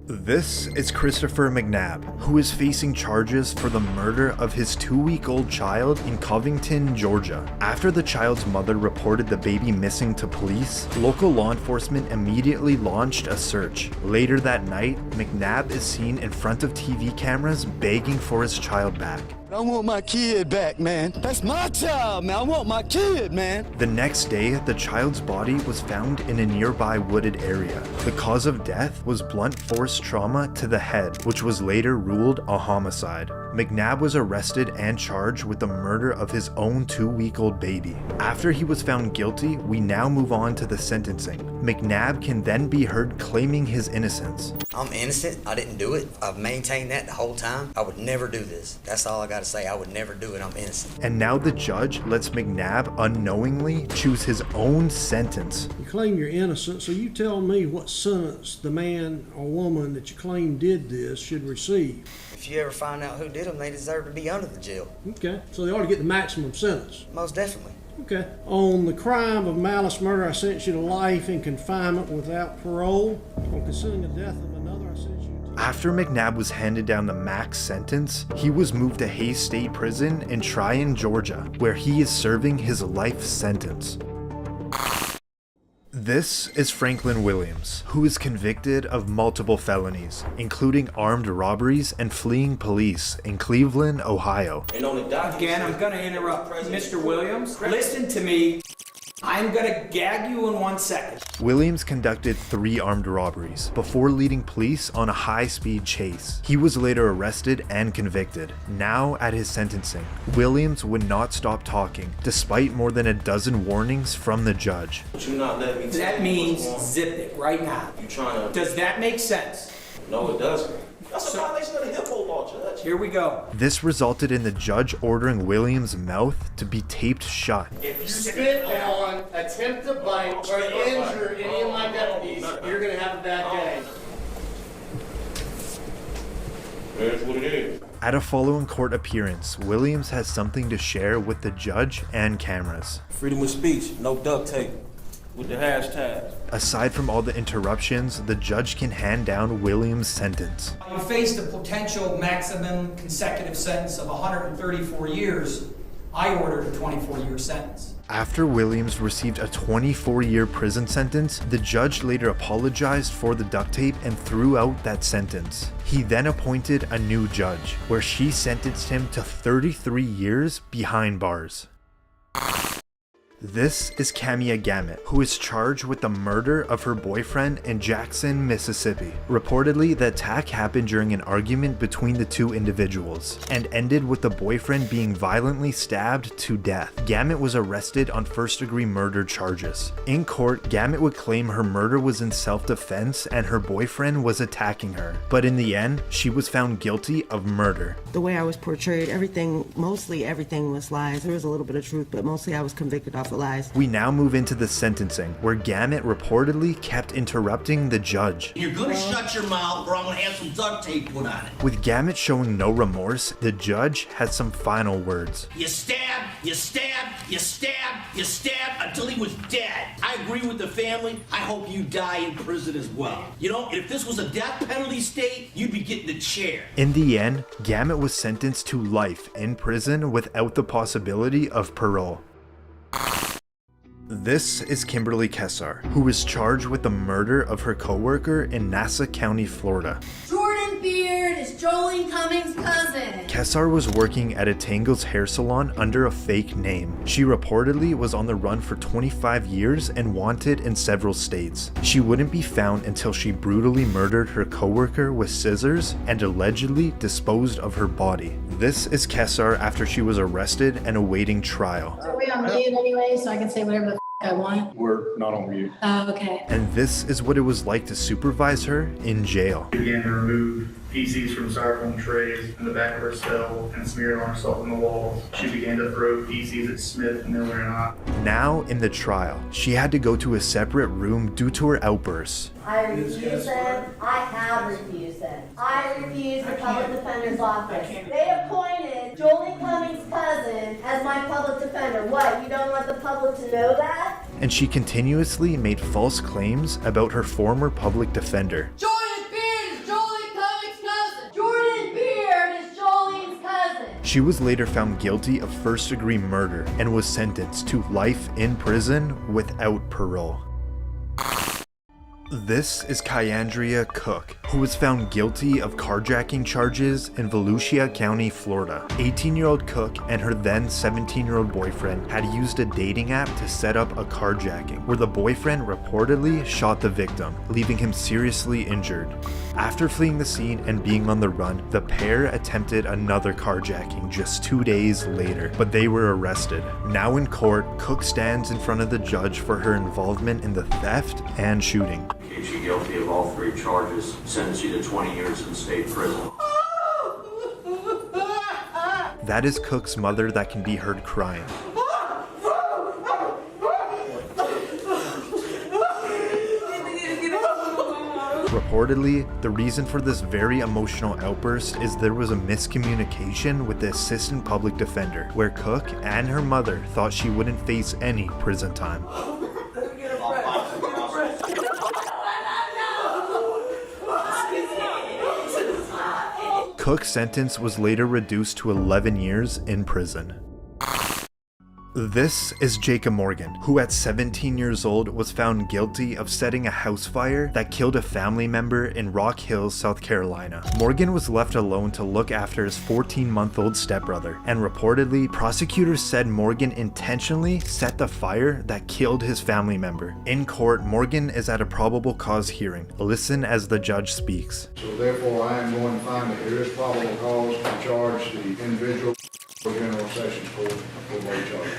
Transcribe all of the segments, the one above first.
This is Christopher McNabb, who is facing charges for the murder of his 2-week-old child in Covington, Georgia. After the child's mother reported the baby missing to police, local law enforcement immediately launched a search. Later that night, McNabb is seen in front of TV cameras begging for his child back. I want my kid back, man. That's my child, man. I want my kid, man. The next day, the child's body was found in a nearby wooded area. The cause of death was blunt force trauma to the head, which was later ruled a homicide. McNabb was arrested and charged with the murder of his own 2-week-old baby. After he was found guilty, we now move on to the sentencing. McNabb can then be heard claiming his innocence. I'm innocent. I didn't do it. I've maintained that the whole time. I would never do this. That's all I got to say. I would never do it. I'm innocent. And now the judge lets McNabb unknowingly choose his own sentence. You claim you're innocent, so you tell me what sentence the man or woman that you claim did this should receive. If you ever find out who did them, they deserve to be under the jail. Okay, so they ought to get the maximum sentence. Most definitely. Okay. On the crime of malice murder, I sentence you to life in confinement without parole. On concealing the death of another, I sentence you to... After McNabb was handed down the max sentence, he was moved to Hays State Prison in Tryon, Georgia, where he is serving his life sentence. This is Franklin Williams, who is convicted of multiple felonies, including armed robberies and fleeing police in Cleveland, Ohio. Again, I'm going to interrupt. Mr. Williams, listen to me. I'm going to gag you in 1 second. Williams conducted 3 armed robberies before leading police on a high-speed chase. He was later arrested and convicted. Now, at his sentencing, Williams would not stop talking, despite more than a dozen warnings from the judge. That means zip it right now. Does that make sense? No, it doesn't. That's a violation of the HIPPO law, Judge. Here we go. This resulted in the judge ordering Williams' mouth to be taped shut. If you spit on, attempt to bite, or injure any of my deputies, you're going to have a bad day. That's what it is. At a following court appearance, Williams has something to share with the judge and cameras. Freedom of speech, no duct tape. With the hashtag. Aside from all the interruptions, the judge can hand down Williams' sentence. You faced a potential maximum consecutive sentence of 134 years. I ordered a 24-year sentence. After Williams received a 24-year prison sentence, the judge later apologized for the duct tape and threw out that sentence. He then appointed a new judge, where she sentenced him to 33 years behind bars. This is Kamiya Gant, who is charged with the murder of her boyfriend in Jackson, Mississippi. Reportedly, the attack happened during an argument between the two individuals and ended with the boyfriend being violently stabbed to death. Gant was arrested on first-degree murder charges. In court, Gant would claim her murder was in self-defense and her boyfriend was attacking her, but in the end, she was found guilty of murder. The way I was portrayed, mostly everything was lies. There was a little bit of truth, but mostly I was convicted off of lies. We now move into the sentencing, where Gant reportedly kept interrupting the judge. You're gonna shut your mouth or I'm gonna have some duct tape put on it. With Gant showing no remorse, the judge had some final words. You stabbed, you stabbed, you stabbed, you stabbed until he was dead. I agree with the family. I hope you die in prison as well. You know, if this was a death penalty state, you'd be getting the chair. In the end, Gant was sentenced to life in prison without the possibility of parole. This is Kimberly Kessar, who is charged with the murder of her coworker in Nassau County, Florida. Jordan Beard is Jolene Cummings' cousin. Kessar was working at a Tangle's hair salon under a fake name. She reportedly was on the run for 25 years and wanted in several states. She wouldn't be found until she brutally murdered her coworker with scissors and allegedly disposed of her body. This is Kessar after she was arrested and awaiting trial. Are we on mute anyway, so I can say whatever the I want? We're not on mute. Oh, okay. And this is what it was like to supervise her in jail. She began to remove feces from styrofoam trays in the back of her cell and smear it on herself on the walls. She began to throw feces at Smith, Miller, and I. Now, in the trial, she had to go to a separate room due to her outbursts. I refuse it. I have refused it. I refuse the public defender's office. They appointed Jolene Cummings' cousin as my public defender. What, you don't want the public to know that? And she continuously made false claims about her former public defender. Jordan Beard is Jolene She was later found guilty of first-degree murder and was sentenced to life in prison without parole. This is Kyandria Cook, who was found guilty of carjacking charges in Volusia County, Florida. 18-year-old Cook and her then 17-year-old boyfriend had used a dating app to set up a carjacking, where the boyfriend reportedly shot the victim, leaving him seriously injured. After fleeing the scene and being on the run, the pair attempted another carjacking just 2 days later, but they were arrested. Now in court, Cook stands in front of the judge for her involvement in the theft and shooting. Keeps you guilty of all 3 charges, sentence you to 20 years in state prison. That is Cook's mother that can be heard crying. Reportedly, the reason for this very emotional outburst is there was a miscommunication with the assistant public defender, where Cook and her mother thought she wouldn't face any prison time. Cook's sentence was later reduced to 11 years in prison. This is Jacob Morgan, who at 17 years old was found guilty of setting a house fire that killed a family member in Rock Hills, South Carolina. Morgan was left alone to look after his 14-month-old stepbrother, and reportedly, prosecutors said Morgan intentionally set the fire that killed his family member. In court, Morgan is at a probable cause hearing. Listen as the judge speaks. So therefore, I am going to find that there is probable cause to charge the individual General Sessions Court for late charge.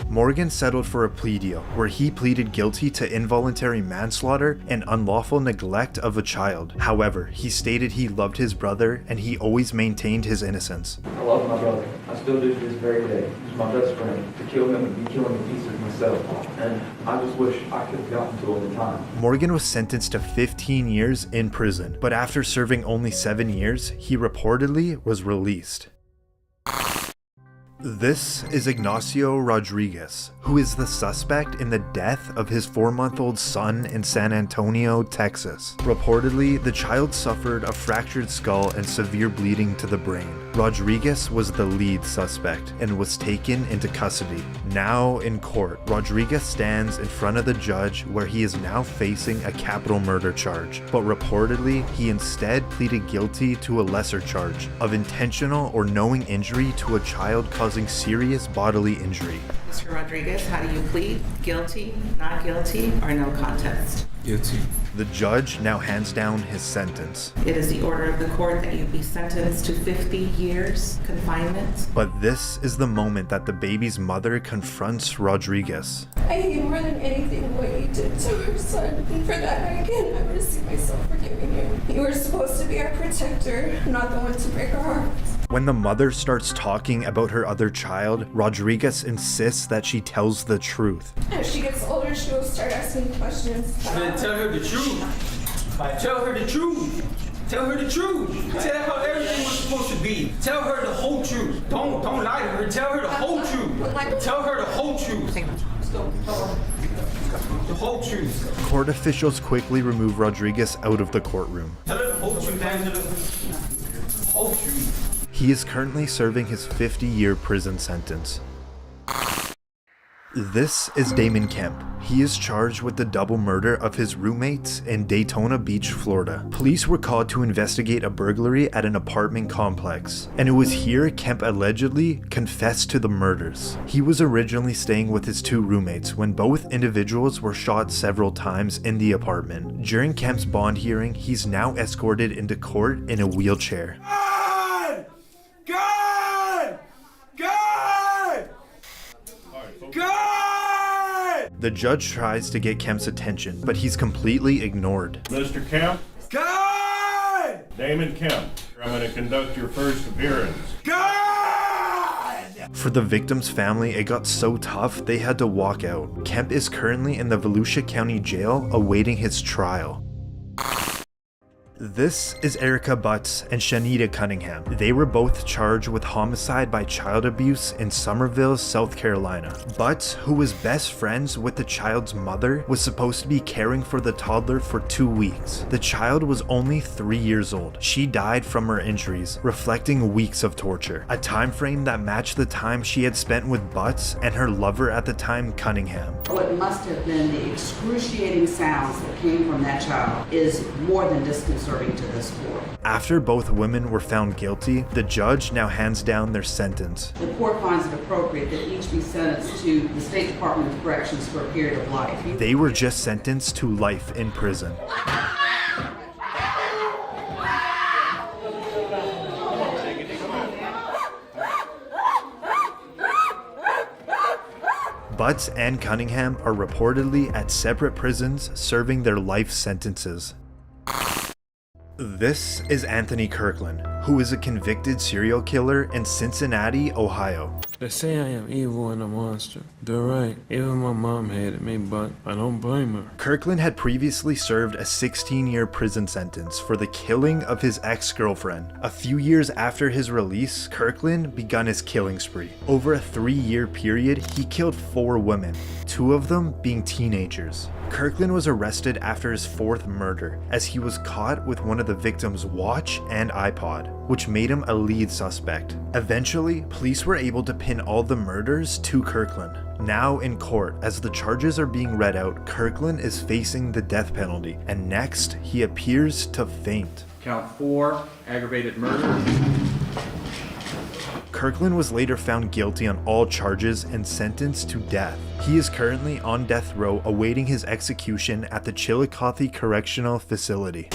Morgan settled for a plea deal where he pleaded guilty to involuntary manslaughter and unlawful neglect of a child. However, he stated he loved his brother and he always maintained his innocence. I love my brother. I still do to this very day. He's my best friend. To kill him would be killing the pieces myself. And I just wish I could have gotten to him in time. Morgan was sentenced to 15 years in prison, but after serving only 7 years, he reportedly was released. This is Ignacio Rodriguez, who is the suspect in the death of his 4-month-old son in San Antonio, Texas. Reportedly, the child suffered a fractured skull and severe bleeding to the brain. Rodriguez was the lead suspect and was taken into custody. Now in court, Rodriguez stands in front of the judge where he is now facing a capital murder charge, but reportedly, he instead pleaded guilty to a lesser charge of intentional or knowing injury to a child causing serious bodily injury. Mr. Rodriguez, how do you plead? Guilty, not guilty, or no contest? Guilty. The judge now hands down his sentence. It is the order of the court that you be sentenced to 50 years confinement. But this is the moment that the baby's mother confronts Rodriguez. I hate more than anything what you did to our son, and for that I can never see myself forgiving you. You were supposed to be our protector, not the one to break our hearts. When the mother starts talking about her other child, Rodriguez insists that she tells the truth. As she gets older, she will start asking questions. Man, tell her the truth. Tell her the truth. Tell her the truth. Tell her how everything was supposed to be. Tell her the whole truth. Don't lie to her. Tell her the whole truth. Tell her the whole truth. The whole truth. Court officials quickly remove Rodriguez out of the courtroom. Tell her the whole truth, Angela. The whole truth. He is currently serving his 50-year prison sentence. This is Damon Kemp. He is charged with the double murder of his roommates in Daytona Beach, Florida. Police were called to investigate a burglary at an apartment complex, and it was here Kemp allegedly confessed to the murders. He was originally staying with his 2 roommates when both individuals were shot several times in the apartment. During Kemp's bond hearing, he's now escorted into court in a wheelchair. The judge tries to get Kemp's attention, but he's completely ignored. Mr. Kemp? God! Damon Kemp, I'm going to conduct your first appearance. God! For the victim's family, it got so tough they had to walk out. Kemp is currently in the Volusia County Jail awaiting his trial. This is Erica Butts and Shanita Cunningham. They were both charged with homicide by child abuse in Somerville, South Carolina. Butts, who was best friends with the child's mother, was supposed to be caring for the toddler for 2 weeks. The child was only 3 years old. She died from her injuries, reflecting weeks of torture, a time frame that matched the time she had spent with Butts and her lover at the time, Cunningham. What must have been the excruciating sounds that came from that child is more than disconcerting to this court. After both women were found guilty, the judge now hands down their sentence. The court finds it appropriate that each be sentenced to the State Department of Corrections for a period of life. They were just sentenced to life in prison. Butts and Cunningham are reportedly at separate prisons serving their life sentences. This is Anthony Kirkland, who is a convicted serial killer in Cincinnati, Ohio. They say I am evil and a monster. They're right. Even my mom hated me, but I don't blame her. Kirkland had previously served a 16-year prison sentence for the killing of his ex-girlfriend. A few years after his release, Kirkland begun his killing spree. Over a 3-year period, he killed 4 women, 2 of them being teenagers. Kirkland was arrested after his 4th murder, as he was caught with one of the victim's watch and iPod, which made him a lead suspect. Eventually, police were able to pin all the murders to Kirkland. Now in court, as the charges are being read out, Kirkland is facing the death penalty, and next, he appears to faint. Count 4, aggravated murder. Kirkland was later found guilty on all charges and sentenced to death. He is currently on death row awaiting his execution at the Chillicothe Correctional Facility.